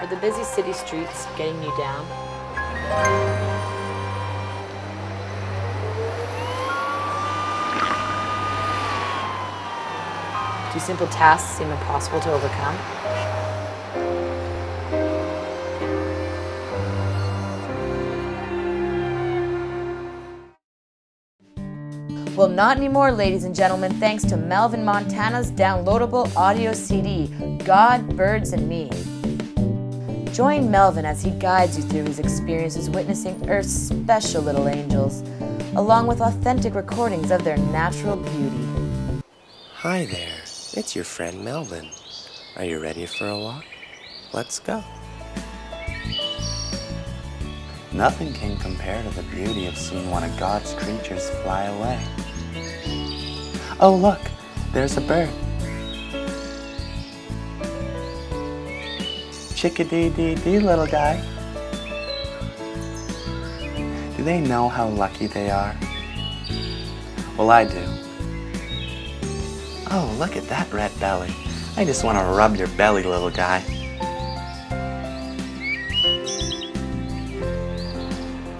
Are the busy city streets getting you down? Do simple tasks seem impossible to overcome? Well, not anymore, ladies and gentlemen, thanks to Melvin Montana's downloadable audio CD, God, Birds, and Me. Join Melvin as he guides you through his experiences witnessing Earth's special little angels, along with authentic recordings of their natural beauty. Hi there, it's your friend Melvin. Are you ready for a walk? Let's go. Nothing can compare to the beauty of seeing one of God's creatures fly away. Oh look, there's a bird. Chickadee-dee-dee, little guy. Do they know how lucky they are? Well, I do. Oh, look at that red belly. I just want to rub your belly, little guy.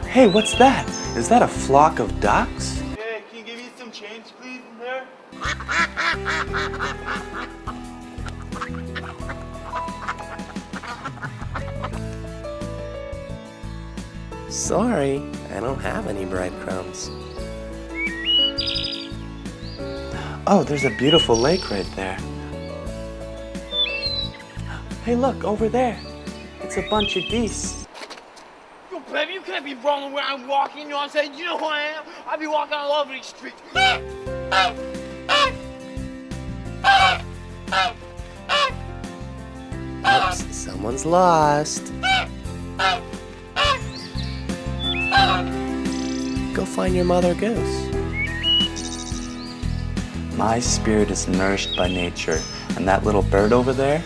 Hey, what's that? Is that a flock of ducks? Hey, can you give me some change, please, in there? Sorry, I don't have any breadcrumbs. Oh, there's a beautiful lake right there. Hey, look, over there. It's a bunch of geese. Yo, baby, you can't be rolling where I'm walking, you know what I'm saying? You know who I am? I be walking all over these streets. Oops, someone's lost. Go find your mother goose. My spirit is nourished by nature, and that little bird over there,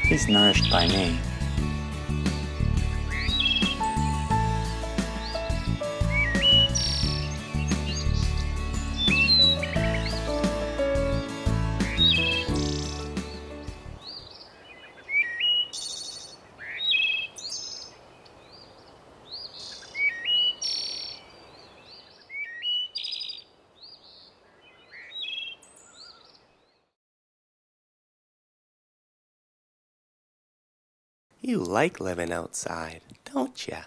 he's nourished by me. You like living outside, don't ya?